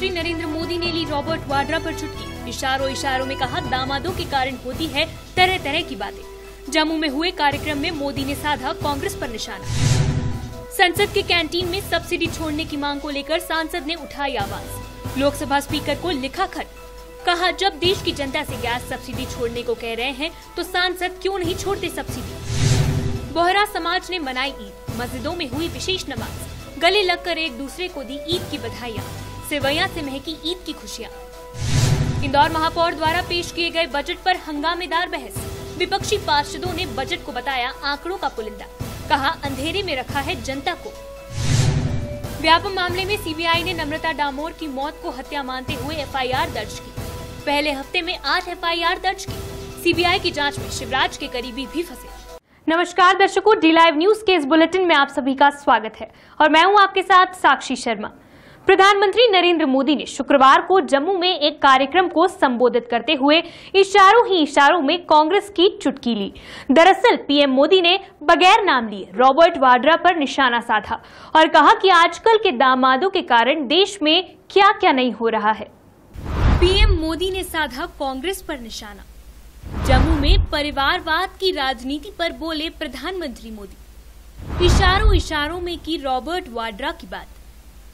प्रधानमंत्री नरेंद्र मोदी ने ली रॉबर्ट वाड्रा पर चुटकी। इशारों इशारों में कहा दामादों के कारण होती है तरह तरह की बातें। जम्मू में हुए कार्यक्रम में मोदी ने साधा कांग्रेस पर निशाना। संसद के कैंटीन में सब्सिडी छोड़ने की मांग को लेकर सांसद ने उठाई आवाज। लोकसभा स्पीकर को लिखा खत। कहा जब देश की जनता से गैस सब्सिडी छोड़ने को कह रहे हैं तो सांसद क्यों नहीं छोड़ते सब्सिडी। बोहरा समाज ने मनाई ईद। मस्जिदों में हुई विशेष नमाज। गले लगकर एक दूसरे को दी ईद की बधाइयाँ। सेवैयां से महकी ईद की खुशियाँ। इंदौर महापौर द्वारा पेश किए गए बजट पर हंगामेदार बहस। विपक्षी पार्षदों ने बजट को बताया आंकड़ों का पुलिंदा। कहा अंधेरे में रखा है जनता को। व्यापम मामले में सीबीआई ने नम्रता डामोर की मौत को हत्या मानते हुए एफआईआर दर्ज की। पहले हफ्ते में 8 एफआईआर दर्ज की। सीबीआई की जांच में शिवराज के करीबी भी फंसे। नमस्कार दर्शकों, डी लाइव न्यूज के इस बुलेटिन में आप सभी का स्वागत है और मैं हूं आपके साथ साक्षी शर्मा। प्रधानमंत्री नरेंद्र मोदी ने शुक्रवार को जम्मू में एक कार्यक्रम को संबोधित करते हुए इशारों ही इशारों में कांग्रेस की चुटकी ली। दरअसल पीएम मोदी ने बगैर नाम लिए रॉबर्ट वाड्रा पर निशाना साधा और कहा कि आजकल के दामादों के कारण देश में क्या क्या नहीं हो रहा है। पीएम मोदी ने साधा कांग्रेस पर निशाना। जम्मू में परिवारवाद की राजनीति पर बोले प्रधानमंत्री मोदी। इशारों इशारों में की रॉबर्ट वाड्रा की बात।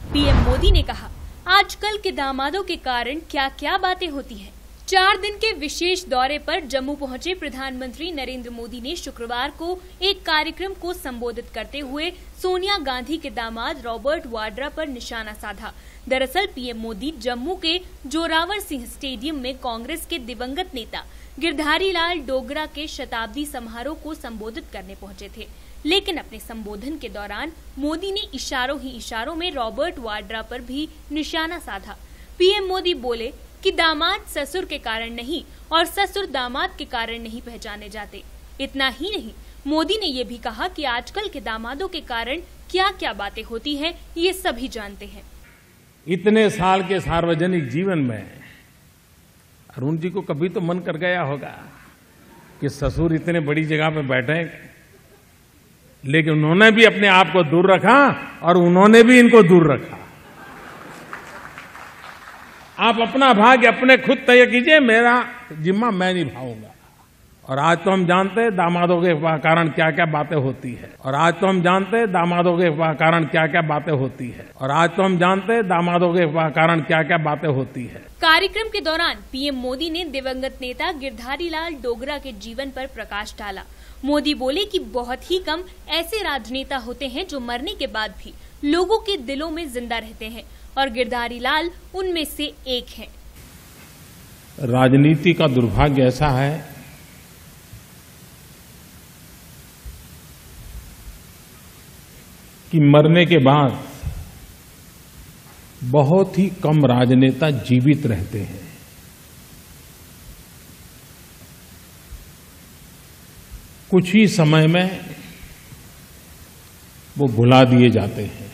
पीएम मोदी ने कहा आजकल के दामादों के कारण क्या क्या बातें होती हैं। 4 दिन के विशेष दौरे पर जम्मू पहुंचे प्रधानमंत्री नरेंद्र मोदी ने शुक्रवार को एक कार्यक्रम को संबोधित करते हुए सोनिया गांधी के दामाद रॉबर्ट वाड्रा पर निशाना साधा। दरअसल पीएम मोदी जम्मू के जोरावर सिंह स्टेडियम में कांग्रेस के दिवंगत नेता गिरधारी लाल डोगरा के शताब्दी समारोह को संबोधित करने पहुंचे थे, लेकिन अपने संबोधन के दौरान मोदी ने इशारों ही इशारों में रॉबर्ट वाड्रा पर भी निशाना साधा। पीएम मोदी बोले कि दामाद ससुर के कारण नहीं और ससुर दामाद के कारण नहीं पहचाने जाते। इतना ही नहीं, मोदी ने ये भी कहा कि आजकल के दामादों के कारण क्या क्या बातें होती हैं, ये सभी जानते हैं। इतने साल के सार्वजनिक जीवन में अरुण जी को कभी तो मन कर गया होगा कि ससुर इतने बड़ी जगह पे बैठे, लेकिन उन्होंने भी अपने आप को दूर रखा और उन्होंने भी इनको दूर रखा। आप अपना भाग्य अपने खुद तय कीजिए, मेरा जिम्मा मैं निभाऊंगा। और आज तो हम जानते हैं दामादों के कारण क्या क्या बातें होती है। और आज तो हम जानते हैं दामादों के कारण क्या क्या बातें होती है। और आज तो हम जानते हैं दामादों के कारण क्या क्या बातें होती है। कार्यक्रम के दौरान पीएम मोदी ने दिवंगत नेता गिरधारी लाल डोगरा के जीवन पर प्रकाश डाला। मोदी बोले कि बहुत ही कम ऐसे राजनेता होते हैं जो मरने के बाद भी लोगों के दिलों में जिंदा रहते हैं और गिरधारी लाल उनमें से एक हैं। राजनीति का दुर्भाग्य ऐसा है कि मरने के बाद बहुत ही कम राजनेता जीवित रहते हैं। कुछ ही समय में वो भुला दिए जाते हैं,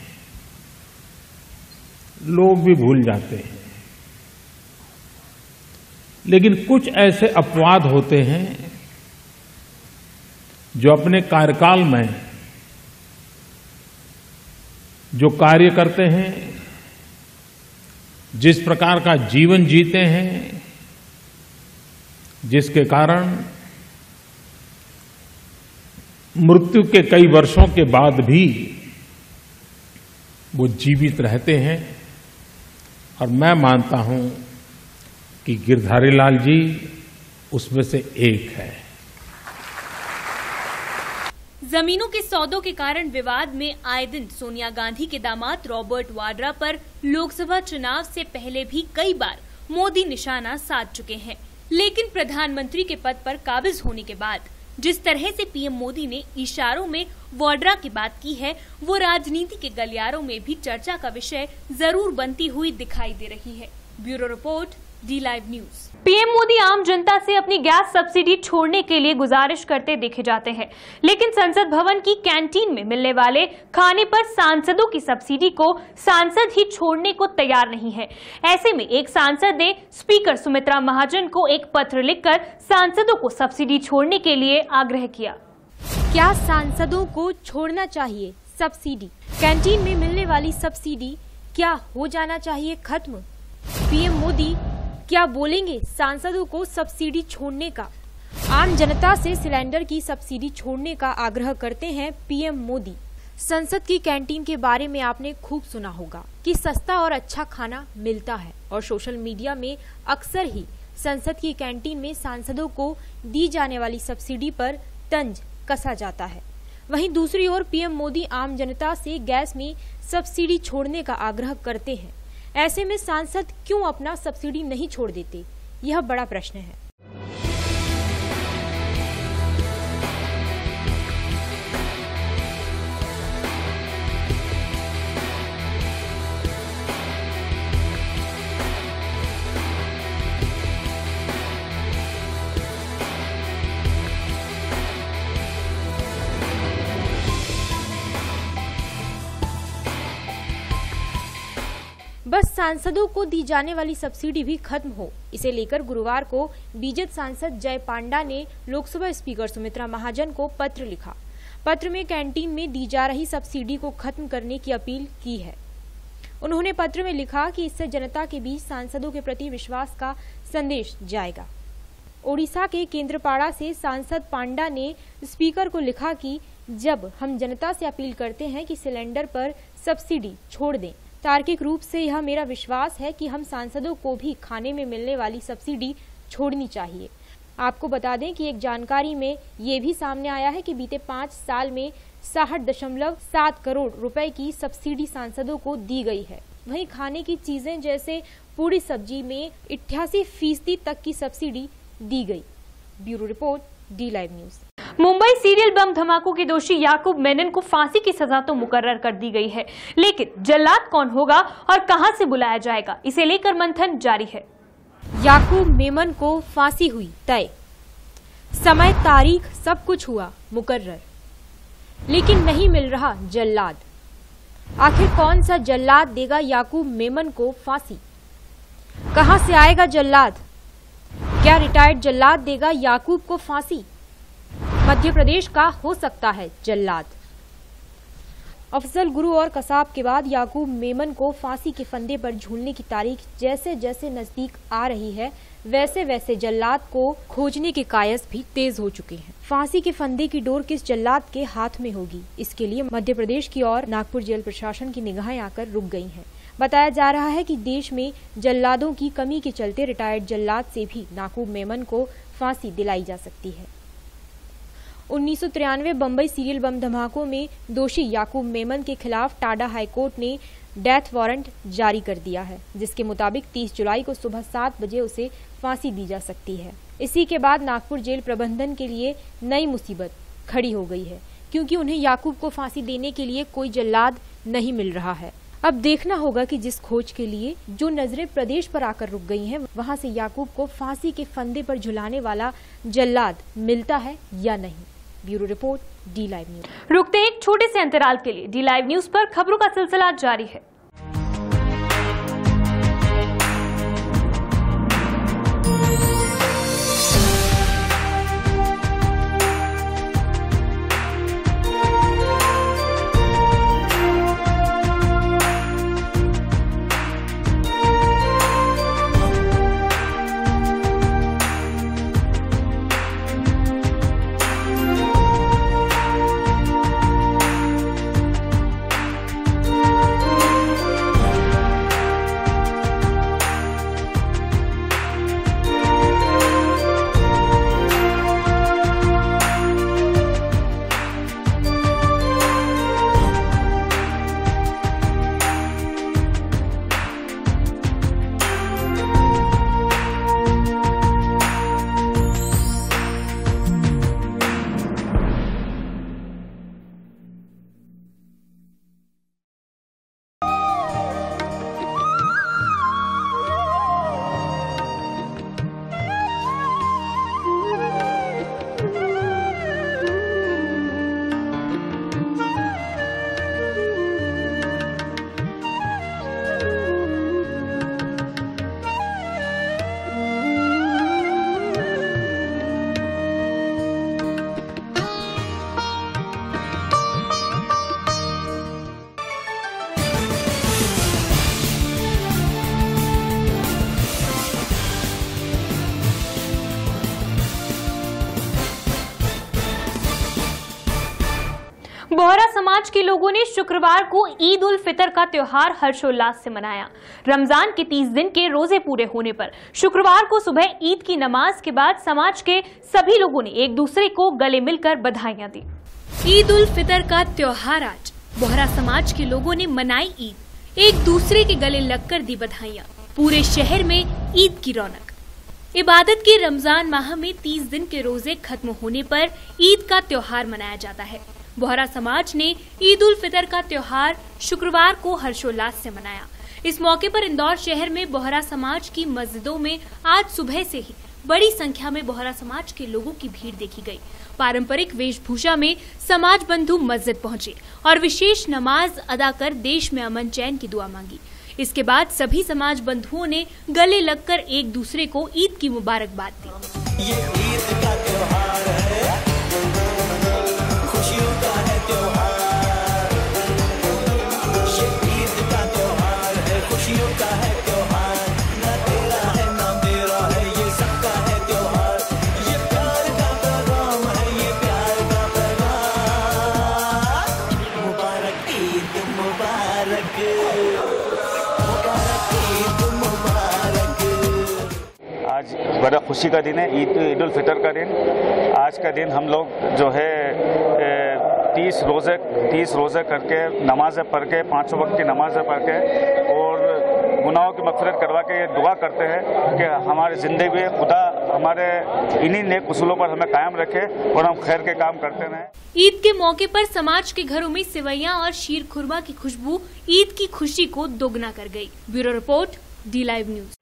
लोग भी भूल जाते हैं। लेकिन कुछ ऐसे अपवाद होते हैं जो अपने कार्यकाल में जो कार्य करते हैं, जिस प्रकार का जीवन जीते हैं, जिसके कारण मृत्यु के कई वर्षों के बाद भी वो जीवित रहते हैं। और मैं मानता हूं कि गिरधारी लाल जी उसमें से एक है। जमीनों के सौदों के कारण विवाद में आए दिन सोनिया गांधी के दामाद रॉबर्ट वाड्रा पर लोकसभा चुनाव से पहले भी कई बार मोदी निशाना साध चुके हैं। लेकिन प्रधानमंत्री के पद पर काबिज होने के बाद जिस तरह से पीएम मोदी ने इशारों में वाड्रा की बात की है, वो राजनीति के गलियारों में भी चर्चा का विषय जरूर बनती हुई दिखाई दे रही है। Bureau report, D live news. PM Modi आम जनता से अपनी गैस सब्सिडी छोड़ने के लिए गुजारिश करते देखे जाते हैं, लेकिन संसद भवन की कैंटीन में मिलने वाले खाने पर सांसदों की सब्सिडी को सांसद ही छोड़ने को तैयार नहीं है। ऐसे में एक सांसद ने स्पीकर सुमित्रा महाजन को एक पत्र लिखकर सांसदों को सब्सिडी छोड़ने के लिए आग्रह किया। क्या सांसदों को छोड़ना चाहिए सब्सिडी? कैंटीन में मिलने वाली सब्सिडी क्या हो जाना चाहिए खत्म? पीएम मोदी क्या बोलेंगे सांसदों को सब्सिडी छोड़ने का? आम जनता से सिलेंडर की सब्सिडी छोड़ने का आग्रह करते हैं पीएम मोदी। संसद की कैंटीन के बारे में आपने खूब सुना होगा कि सस्ता और अच्छा खाना मिलता है और सोशल मीडिया में अक्सर ही संसद की कैंटीन में सांसदों को दी जाने वाली सब्सिडी पर तंज कसा जाता है। वहीं दूसरी ओर पीएम मोदी आम जनता से गैस में सब्सिडी छोड़ने का आग्रह करते हैं। ऐसे में सांसद क्यों अपना सब्सिडी नहीं छोड़ देते, यह बड़ा प्रश्न है। बस सांसदों को दी जाने वाली सब्सिडी भी खत्म हो, इसे लेकर गुरुवार को बीजेपी सांसद जय पांडा ने लोकसभा स्पीकर सुमित्रा महाजन को पत्र लिखा। पत्र में कैंटीन में दी जा रही सब्सिडी को खत्म करने की अपील की है। उन्होंने पत्र में लिखा कि इससे जनता के बीच सांसदों के प्रति विश्वास का संदेश जाएगा। ओडिशा के केंद्रपाड़ा से सांसद पांडा ने स्पीकर को लिखा कि जब हम जनता से अपील करते हैं कि सिलेंडर पर सब्सिडी छोड़ दें, तार्किक रूप से यह मेरा विश्वास है कि हम सांसदों को भी खाने में मिलने वाली सब्सिडी छोड़नी चाहिए। आपको बता दें कि एक जानकारी में ये भी सामने आया है कि बीते 5 साल में 60.7 करोड़ रुपए की सब्सिडी सांसदों को दी गई है। वहीं खाने की चीजें जैसे पूरी सब्जी में 88% तक की सब्सिडी दी गई। Bureau report, D live news. Mumbai serial bomb धमाकों के दोषी याकूब मेनन को फांसी की सजा तो मुकर्रर कर दी गई है, लेकिन जल्लाद कौन होगा और कहां से बुलाया जाएगा, इसे लेकर मंथन जारी है। याकूब मेमन को फांसी हुई तय, समय तारीख सब कुछ हुआ मुकर्रर, लेकिन नहीं मिल रहा जल्लाद। आखिर कौन सा जल्लाद देगा याकूब मेमन को फांसी? कहां से आएगा जल्लाद? क्या रिटायर्ड जल्लाद देगा याकूब को फांसी? मध्य प्रदेश का हो सकता है जल्लाद। अफजल गुरु और कसाब के बाद याकूब मेमन को फांसी के फंदे पर झूलने की तारीख जैसे जैसे नजदीक आ रही है, वैसे वैसे जल्लाद को खोजने के कायस भी तेज हो चुके हैं। फांसी के फंदे की डोर किस जल्लाद के हाथ में होगी, इसके लिए मध्य प्रदेश की और नागपुर जेल प्रशासन की निगाहें आकर रुक गई हैं। बताया जा रहा है कि देश में जल्लादों की कमी के चलते रिटायर्ड जल्लाद से भी याकूब मेमन को फांसी दिलाई जा सकती है। 1993 बम्बई सीरियल बम धमाकों में दोषी याकूब मेमन के खिलाफ टाडा हाईकोर्ट ने डेथ वारंट जारी कर दिया है, जिसके मुताबिक 30 जुलाई को सुबह 7 बजे उसे फांसी दी जा सकती है। इसी के बाद नागपुर जेल प्रबंधन के लिए नई मुसीबत खड़ी हो गई है, क्योंकि उन्हें याकूब को फांसी देने के लिए कोई जल्लाद नहीं मिल रहा है। अब देखना होगा कि जिस खोज के लिए जो नजरें प्रदेश पर आकर रुक गई हैं, वहां से याकूब को फांसी के फंदे पर झुलाने वाला जल्लाद मिलता है या नहीं। Bureau report, D live news. रुकते हैं एक छोटे से अंतराल के लिए। डी लाइव न्यूज पर खबरों का सिलसिला जारी है। बोहरा समाज के लोगों ने शुक्रवार को ईद उल फितर का त्योहार हर्षोल्लास से मनाया। रमजान के 30 दिन के रोजे पूरे होने पर शुक्रवार को सुबह ईद की नमाज के बाद समाज के सभी लोगों ने एक दूसरे को गले मिलकर बधाइयां दी। ईद उल फितर का त्योहार आज बोहरा समाज के लोगों ने मनाई ईद, एक दूसरे के गले लगकर दी बधाइयां। पूरे शहर में ईद की रौनक। इबादत के रमजान माह में 30 दिन के रोजे खत्म होने पर ईद का त्योहार मनाया जाता है। बोहरा समाज ने ईद उल फितर का त्योहार शुक्रवार को हर्षोल्लास से मनाया। इस मौके पर इंदौर शहर में बोहरा समाज की मस्जिदों में आज सुबह से ही बड़ी संख्या में बोहरा समाज के लोगों की भीड़ देखी गई। पारंपरिक वेशभूषा में समाज बंधु मस्जिद पहुंचे और विशेष नमाज अदा कर देश में अमन चैन की दुआ मांगी। इसके बाद सभी समाज बंधुओं ने गले लगकर एक दूसरे को ईद की मुबारकबाद दी। ये ईद का त्योहार है, खुशियों का है त्योहार। ये ईद का त्योहार है, खुशियों का है त्योहार। ना तेरा है ना मेरा है, ये सबका है त्योहार। ये प्यार का पैगाम है, ये प्यार का पैगाम। मुबारक ईद मुबारक, आज बड़ा खुशी का दिन है, ईद उल फितर का दिन। आज का दिन हम लोग जो है 30 रोज़े करके नमाज़ें पढ़ के 5 वक्त की नमाज़ें पढ़ के और गुनाहों की मग़फ़िरत करवा के ये दुआ करते हैं कि हमारी ज़िंदगी में खुदा हमारे इन्हीं नेक उसूलों पर हमें कायम रखे और हम खैर के काम करते रहें। ईद के मौके पर समाज के घरों में सेवैयां और शीर खुरमा की खुशबू ईद की खुशी को दोगुना कर गई। Bureau report, D live news.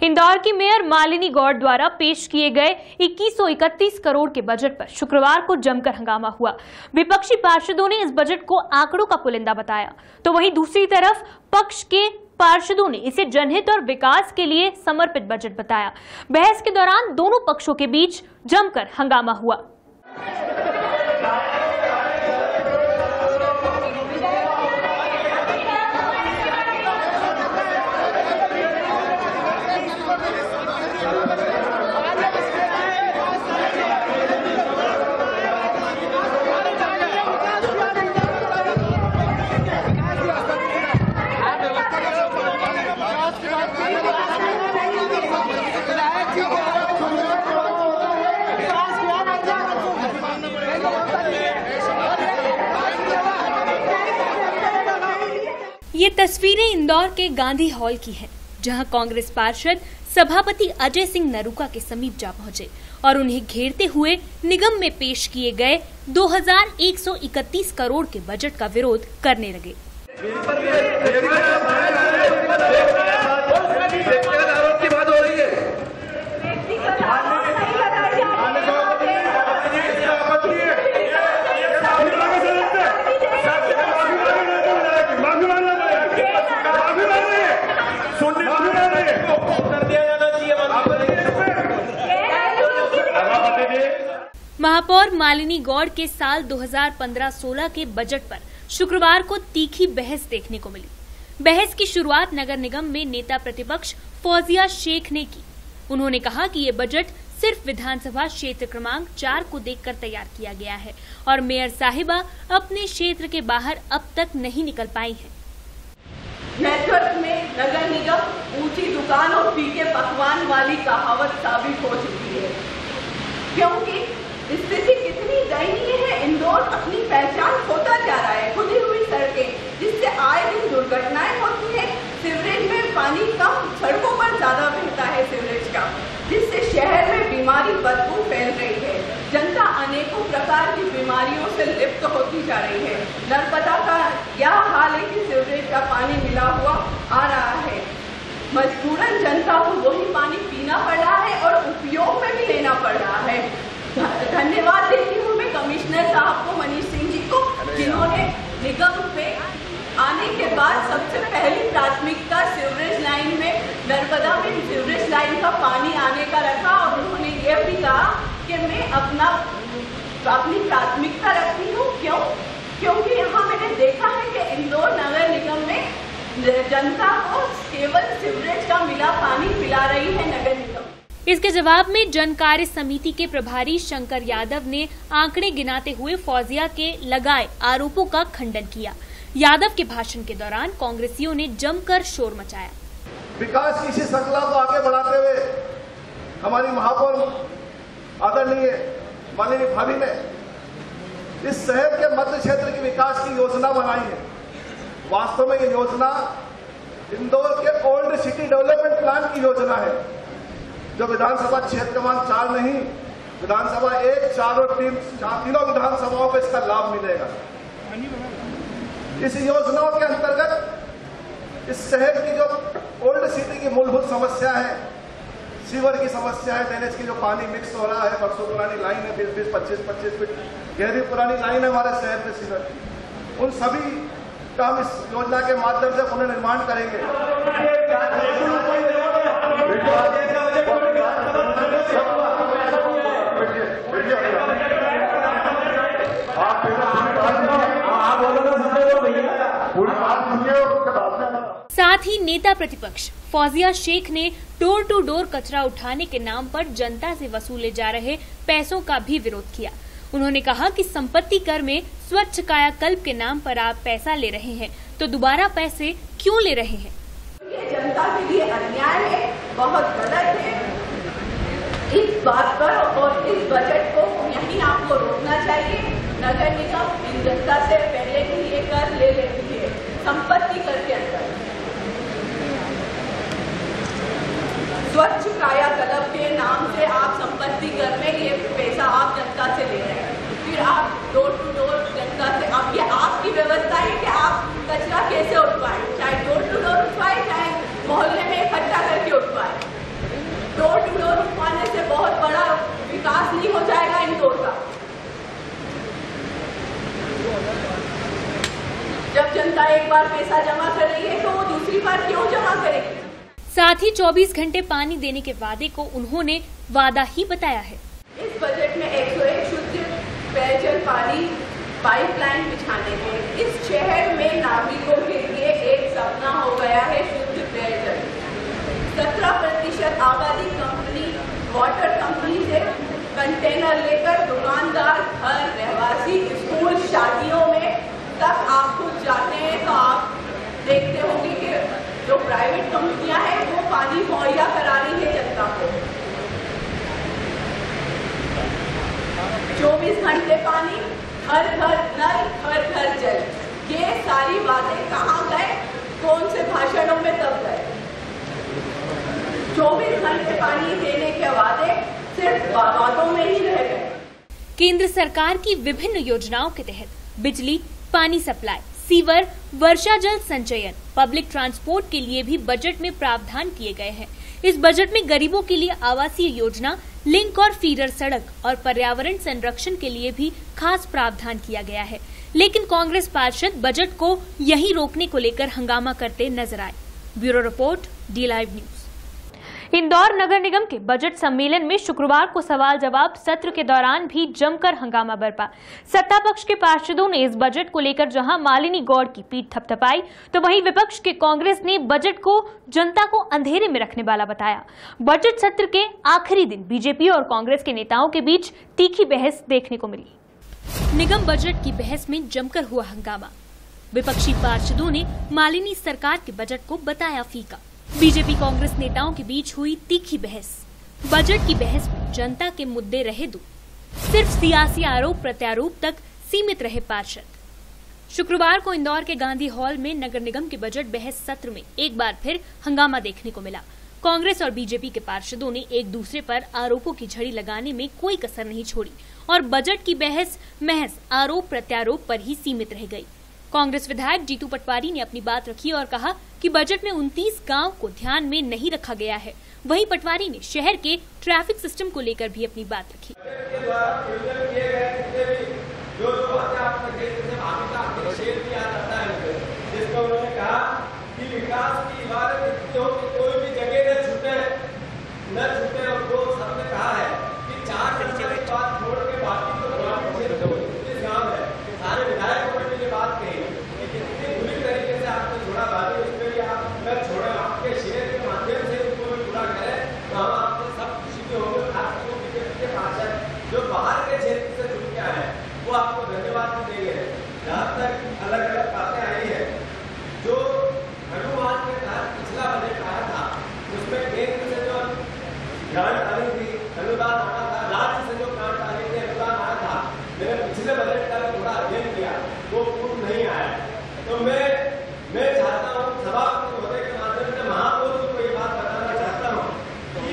Indore की मेयर मालिनी गौड़ द्वारा पेश किए गए 2131 करोड़ के बजट पर शुक्रवार को जमकर हंगामा हुआ। विपक्षी पार्षदों ने इस बजट को आंकड़ों का पुलिंदा बताया, तो वहीं दूसरी तरफ पक्ष के पार्षदों ने इसे जनहित और विकास के लिए समर्पित बजट बताया। बहस के दौरान दोनों पक्षों के बीच जमकर हंगामा हुआ। ये तस्वीरें इंदौर के गांधी हॉल की हैं, जहां कांग्रेस पार्षद सभापति अजय सिंह नरूका के समीप जा पहुंचे और उन्हें घेरते हुए निगम में पेश किए गए 2131 करोड़ के बजट का विरोध करने लगे। महापौर मालिनी गौड़ के साल 2015-16 के बजट पर शुक्रवार को तीखी बहस देखने को मिली। बहस की शुरुआत नगर निगम में नेता प्रतिपक्ष फौजिया शेख ने की। उन्होंने कहा कि ये बजट सिर्फ विधानसभा क्षेत्र क्रमांक 4 को देखकर तैयार किया गया है और मेयर साहिबा अपने क्षेत्र के बाहर अब तक नहीं निकल पाई हैं। नेतृत्व में नगर निगम ऊंची दुकान और फीके पकवान वाली कहावत साबित हो चुकी है, क्योंकि स्थिति कितनी दयनीय है। इंदौर अपनी पहचान खोता जा रहा है। खुदी हुई सड़कें, जिससे आए दिन दुर्घटनाएं होती हैं। सीवरेज में पानी कम, सड़कों पर ज्यादा बहता है सीवरेज का, जिससे शहर में बीमारी बदबू फैल रही है। जनता अनेकों प्रकार की बीमारियों से लिप्त होती जा रही है। नर्मदा का यह हाल है कि सीवरेज का पानी मिला हुआ आ रहा है। मजबूरन जनता को वही पानी पीना पड़ रहा है और उपयोग में भी लेना पड़ रहा है। धन्यवाद देती हूँ मैं कमिश्नर साहब को, मनीष सिंह जी को, जिन्होंने निगम में आने के बाद सबसे पहली प्राथमिकता सीवरेज लाइन में, नर्मदा में सीवरेज लाइन का पानी आने का रखा और उन्होंने ये भी कहा कि मैं अपनी प्राथमिकता रखती हूँ। क्यों? क्योंकि यहाँ मैंने देखा है कि इंदौर नगर निगम में जनता को केवल सीवरेज का मिला पानी पिला रही है नगर निगम। इसके जवाब में जन कार्य समिति के प्रभारी शंकर यादव ने आंकड़े गिनाते हुए फौजिया के लगाए आरोपों का खंडन किया। यादव के भाषण के दौरान कांग्रेसियों ने जमकर शोर मचाया। विकास की इसी श्रृंखला को आगे बढ़ाते हुए हमारी महापौर आदरणीय माननीय भाभी ने इस शहर के मध्य क्षेत्र के विकास की योजना बनाई है। वास्तव में ये योजना इंदौर के ओल्ड सिटी डेवलपमेंट प्लान की योजना है, जो विधानसभा क्षेत्र क्रमांक 4 नहीं, विधानसभा 1, 4 और 3 तीनों विधानसभाओं को इसका लाभ मिलेगा। इस योजनाओं के अंतर्गत इस शहर की जो ओल्ड सिटी की मूलभूत समस्या है, सीवर की समस्या है, ड्रेनेज की जो पानी मिक्स हो रहा है, बरसों पुरानी लाइन है, 20-20, 25-25 फीट गहरी पुरानी लाइन है हमारे शहर में सीवर, उन सभी का हम इस योजना के माध्यम से पुनर्निर्माण करेंगे। साथ ही नेता प्रतिपक्ष फौजिया शेख ने डोर टू डोर कचरा उठाने के नाम पर जनता से वसूले जा रहे पैसों का भी विरोध किया। उन्होंने कहा कि संपत्ति कर में स्वच्छ कायाकल्प के नाम पर आप पैसा ले रहे हैं, तो दोबारा पैसे क्यों ले रहे हैं? ये जनता के लिए अन्याय है, बहुत गलत है। इस बात पर और इस बजट को यहीं आपको रोकना चाहिए। नगर निगम इन जनता से पहले ही ये कर ले लेती है संपत्ति कर के अंदर। स्वच्छ कायाकल्प के नाम से आप संपत्ति कर में ये पैसा आप जनता से ले रहे हैं, फिर आप डोर टू डोर जनता से, अब ये आपकी व्यवस्था है कि आप कचरा कैसे उठवाएं, चाहे डोर टू डोर उठवाएं, चाहे मोहल्ले में इकट्ठा करके उठवाएं। डोर टू डोर उठवाने से बहुत बड़ा विकास नहीं हो जाएगा इंदौर का। जब जनता एक बार पैसा जमा कर रही है तो वो दूसरी बार क्यों जमा करेगी? साथ ही 24 घंटे पानी देने के वादे को उन्होंने वादा ही बताया है। इस बजट में 101 शुद्ध पेयजल पानी पाइपलाइन बिछाने में इस शहर में नागरिकों के लिए एक सपना हो गया है शुद्ध पेयजल। 17% आबादी कंपनी वाटर कंपनी से कंटेनर लेकर दुकानदार, घर, रहवासी, स्कूल, शादियों में तक आप खुद जाते हैं तो आप देखते होंगे कि जो प्राइवेट कंपनियां हैं वो पानी मुहैया करा रही है जनता को। 24 घंटे पानी, घर घर नल, घर घर जल, ये सारी बातें कहाँ गए? कौन से भाषणों में तब गए? 24 घंटे पानी देने के वादे सिर्फ वादों में ही रह गए। केंद्र सरकार की विभिन्न योजनाओं के तहत बिजली, पानी सप्लाई, सीवर, वर्षा जल संचयन, पब्लिक ट्रांसपोर्ट के लिए भी बजट में प्रावधान किए गए हैं। इस बजट में गरीबों के लिए आवासीय योजना, लिंक और फीडर सड़क और पर्यावरण संरक्षण के लिए भी खास प्रावधान किया गया है। लेकिन कांग्रेस पार्षद बजट को यहीं रोकने को लेकर हंगामा करते नजर आए। Bureau report, D live news. Indore नगर निगम के बजट सम्मेलन में शुक्रवार को सवाल जवाब सत्र के दौरान भी जमकर हंगामा बरपा। सत्ता पक्ष के पार्षदों ने इस बजट को लेकर जहां मालिनी गौड़ की पीठ थपथपाई, तो वहीं विपक्ष के कांग्रेस ने बजट को जनता को अंधेरे में रखने वाला बताया। बजट सत्र के आखिरी दिन बीजेपी और कांग्रेस के नेताओं के बीच तीखी बहस देखने को मिली। निगम बजट की बहस में जमकर हुआ हंगामा। विपक्षी पार्षदों ने मालिनी सरकार के बजट को बताया फीका। बीजेपी कांग्रेस नेताओं के बीच हुई तीखी बहस। बजट की बहस में जनता के मुद्दे रहे दूर, सिर्फ सियासी आरोप प्रत्यारोप तक सीमित रहे पार्षद। शुक्रवार को इंदौर के गांधी हॉल में नगर निगम के बजट बहस सत्र में एक बार फिर हंगामा देखने को मिला। कांग्रेस और बीजेपी के पार्षदों ने एक दूसरे पर आरोपों की झड़ी लगाने में कोई कसर नहीं छोड़ी और बजट की बहस महज आरोप प्रत्यारोप पर ही सीमित रह गई। कांग्रेस विधायक जीतू पटवारी ने अपनी बात रखी और कहा कि बजट में 29 गांव को ध्यान में नहीं रखा गया है। वहीं पटवारी ने शहर के ट्रैफिक सिस्टम को लेकर भी अपनी बात रखी। ग्रांट आनी थी, अनुदान आना था, राज्य से जो ग्रांट आनी थी, अनुदान आना था, मैंने पिछले बजट का भी थोड़ा अध्ययन किया, वो पूर्ण नहीं आया। तो मैं चाहता हूँ सभा महोदय के माध्यम से महापौर जी को ये बात बताना चाहता हूँ कि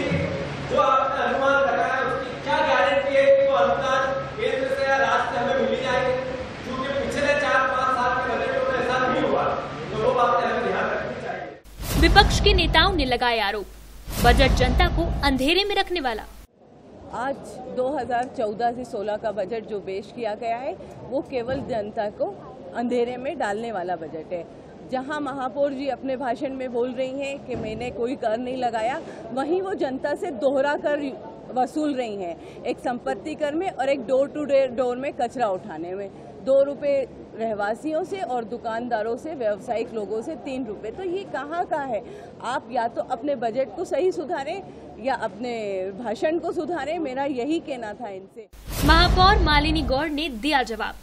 जो आपने अनुमान लगाया उसकी क्या गारंटी है कि वो अनुदान केंद्र से या राज्य से हमें मिली जाएगी, क्योंकि पिछले 4-5 साल के बजटों में ऐसा नहीं हुआ, तो वो बातें हमें ध्यान रखनी चाहिए। विपक्ष के नेताओं ने लगाए आरोप, बजट जनता को अंधेरे में रखने वाला। आज 2014 से 16 का बजट जो पेश किया गया है वो केवल जनता को अंधेरे में डालने वाला बजट है। जहां महापौर जी अपने भाषण में बोल रही हैं कि मैंने कोई कर नहीं लगाया, वहीं वो जनता से दोहरा कर वसूल रही हैं, एक संपत्ति कर में और एक डोर टू डोर में कचरा उठाने में। 2 रुपये रहवासियों से और दुकानदारों से, व्यावसायिक लोगों से 3 रुपये। तो ये कहाँ का है? आप या तो अपने बजट को सही सुधारें या अपने भाषण को सुधारें, मेरा यही कहना था इनसे। महापौर मालिनी गौड़ ने दिया जवाब,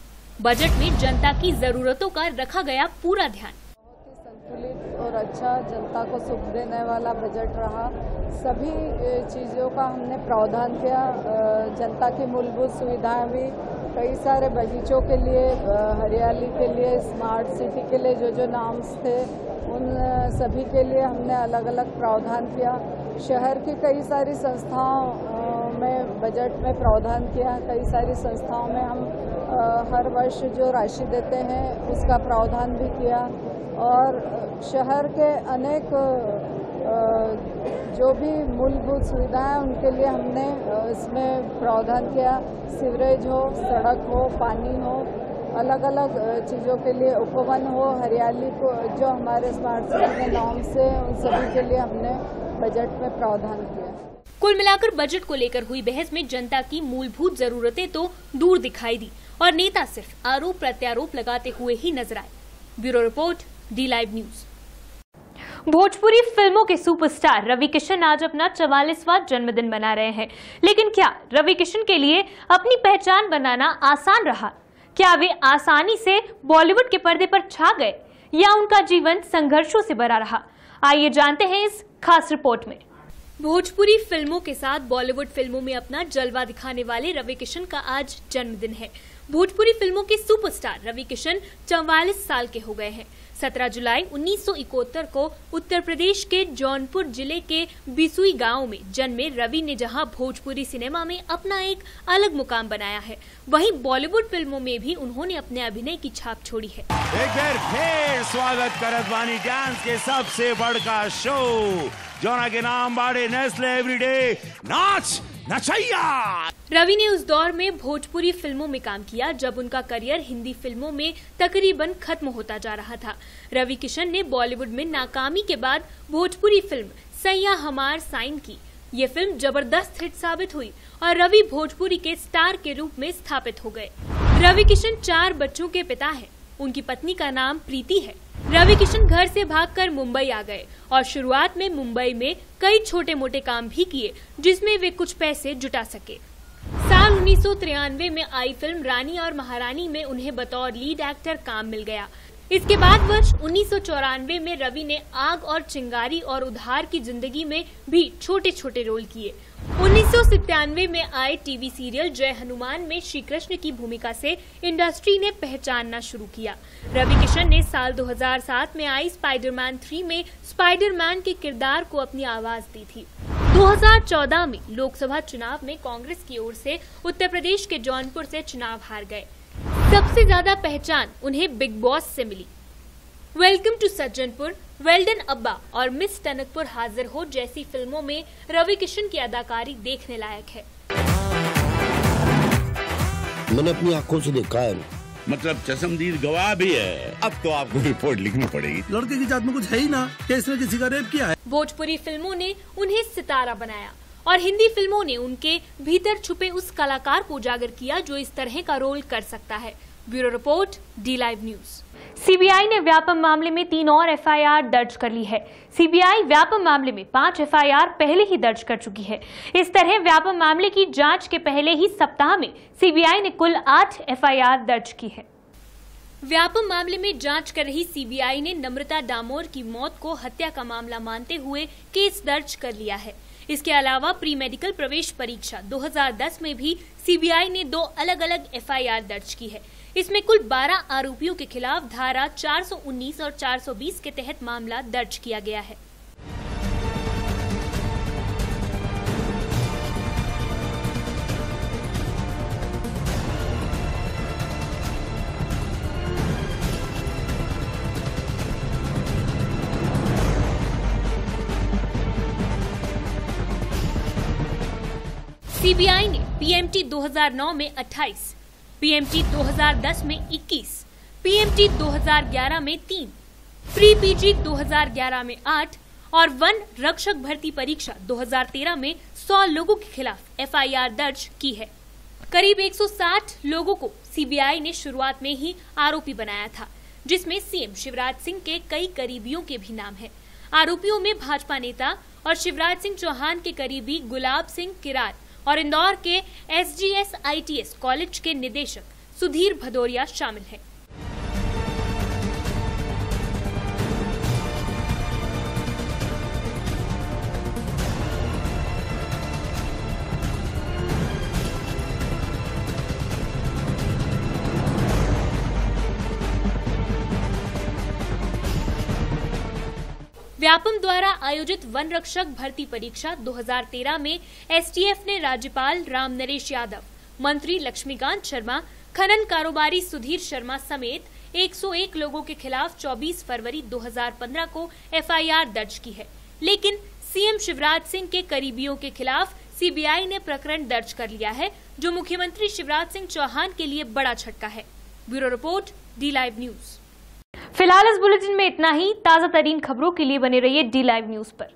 बजट में जनता की जरूरतों का रखा गया पूरा ध्यान। संतुलित और अच्छा, जनता को सुख देने वाला बजट रहा। सभी चीज़ों का हमने प्रावधान किया, जनता की मूलभूत सुविधाएं भी, कई सारे बगीचों के लिए, हरियाली के लिए, स्मार्ट सिटी के लिए जो नाम्स थे उन सभी के लिए हमने अलग अलग प्रावधान किया। शहर की कई सारी संस्थाओं में बजट में प्रावधान किया, कई सारी संस्थाओं में हम हर वर्ष जो राशि देते हैं उसका प्रावधान भी किया, और शहर के अनेक जो भी मूलभूत सुविधाएं उनके लिए हमने इसमें प्रावधान किया। सीवरेज हो, सड़क हो, पानी हो, अलग अलग चीज़ों के लिए, उपवन हो, हरियाली को, जो हमारे स्मार्ट सिटी में नॉर्म्स है उन सभी के लिए हमने बजट में प्रावधान किया। कुल मिलाकर बजट को लेकर हुई बहस में जनता की मूलभूत जरूरतें तो दूर दिखाई दी और नेता सिर्फ आरोप प्रत्यारोप लगाते हुए ही नजर आए। Bureau report, D live news. Bhojpuri फिल्मों के सुपरस्टार रवि किशन आज अपना 44वां जन्मदिन मना रहे हैं, लेकिन क्या रवि किशन के लिए अपनी पहचान बनाना आसान रहा? क्या वे आसानी से बॉलीवुड के पर्दे पर छा गए या उनका जीवन संघर्षों से भरा रहा? आइए जानते हैं इस खास रिपोर्ट में। भोजपुरी फिल्मों के साथ बॉलीवुड फिल्मों में अपना जलवा दिखाने वाले रवि किशन का आज जन्मदिन है। भोजपुरी फिल्मों के सुपरस्टार रवि किशन 44 साल के हो गए हैं। 17 जुलाई 1971 को उत्तर प्रदेश के जौनपुर जिले के बिसुई गांव में जन्मे रवि ने जहां भोजपुरी सिनेमा में अपना एक अलग मुकाम बनाया है, वहीं बॉलीवुड फिल्मों में भी उन्होंने अपने अभिनय की छाप छोड़ी है। एक बार फिर स्वागत करत बानी डांस के सबसे बड़का शो, जोना के नाम बाड़े नेस्ले एवरीडे नाच नचैया। रवि ने उस दौर में भोजपुरी फिल्मों में काम किया जब उनका करियर हिंदी फिल्मों में तकरीबन खत्म होता जा रहा था। रवि किशन ने बॉलीवुड में नाकामी के बाद भोजपुरी फिल्म सैया हमार साइन की। ये फिल्म जबरदस्त हिट साबित हुई और रवि भोजपुरी के स्टार के रूप में स्थापित हो गए। रवि किशन 4 बच्चों के पिता हैं। उनकी पत्नी का नाम प्रीति है। रवि किशन घर से भागकर मुंबई आ गए और शुरुआत में मुंबई में कई छोटे मोटे काम भी किए जिसमें वे कुछ पैसे जुटा सके। साल 1993 में आई फिल्म रानी और महारानी में उन्हें बतौर लीड एक्टर काम मिल गया। इसके बाद वर्ष 1994 में रवि ने आग और चिंगारी और उधार की जिंदगी में भी छोटे छोटे रोल किए। 1997 में आए टीवी सीरियल जय हनुमान में श्री कृष्ण की भूमिका से इंडस्ट्री ने पहचानना शुरू किया। रवि किशन ने साल 2007 में आई स्पाइडरमैन 3 में स्पाइडरमैन के किरदार को अपनी आवाज दी थी। 2014 में लोकसभा चुनाव में कांग्रेस की ओर से उत्तर प्रदेश के जौनपुर से चुनाव हार गए। सबसे ज्यादा पहचान उन्हें बिग बॉस से मिली। वेलकम टू सज्जनपुर, वेल्डन अब्बा और मिस टनकपुर हाजिर हो जैसी फिल्मों में रवि किशन की अदाकारी देखने लायक है। मैंने अपनी आंखों से देखा है, मतलब चश्मदीद गवाह भी है। अब तो आपको रिपोर्ट लिखनी पड़ेगी। लड़के की जात में कुछ है ही ना कि इसने किसी का रेप किया है। भोजपुरी फिल्मों ने उन्हें सितारा बनाया और हिंदी फिल्मों ने उनके भीतर छुपे उस कलाकार को उजागर किया जो इस तरह का रोल कर सकता है। Bureau report, D live news. CBI ने व्यापम मामले में 3 और एफआईआर दर्ज कर ली है। सीबीआई व्यापम मामले में 5 एफआईआर पहले ही दर्ज कर चुकी है। इस तरह व्यापम मामले की जांच के पहले ही सप्ताह में सीबीआई ने कुल 8 एफआईआर दर्ज की है। व्यापम मामले में जांच कर रही सीबीआई ने नम्रता डामोर की मौत को हत्या का मामला मानते हुए केस दर्ज कर लिया है। इसके अलावा प्री मेडिकल प्रवेश परीक्षा 2010 में भी सीबीआई ने 2 अलग-अलग एफआईआर दर्ज की है। इसमें कुल 12 आरोपियों के खिलाफ धारा 419 और 420 के तहत मामला दर्ज किया गया है। सीबीआई ने पीएमटी 2009 में 28, पीएमटी 2010 में 21, पीएमटी 2011 में 3, प्री पीजी 2011 में 8 और वन रक्षक भर्ती परीक्षा 2013 में 100 लोगों के खिलाफ एफआईआर दर्ज की है। करीब 160 लोगों को सीबीआई ने शुरुआत में ही आरोपी बनाया था, जिसमें सीएम शिवराज सिंह के कई करीबियों के भी नाम हैं। आरोपियों में भाजपा नेता और शिवराज सिंह चौहान के करीबी गुलाब सिंह किरार और इंदौर के एसजीएस आईटीएस कॉलेज के निदेशक सुधीर भदौरिया शामिल हैं। व्यापम द्वारा आयोजित वन रक्षक भर्ती परीक्षा 2013 में एसटीएफ ने राज्यपाल राम नरेश यादव, मंत्री लक्ष्मीकांत शर्मा, खनन कारोबारी सुधीर शर्मा समेत 101 लोगों के खिलाफ 24 फरवरी 2015 को एफआईआर दर्ज की है। लेकिन सीएम शिवराज सिंह के करीबियों के खिलाफ सीबीआई ने प्रकरण दर्ज कर लिया है, जो मुख्यमंत्री शिवराज सिंह चौहान के लिए बड़ा झटका है। Bureau report, D live news. फिलहाल इस बुलेटिन में इतना ही। ताजा तरीन खबरों के लिए बने रहिए डी लाइव न्यूज पर।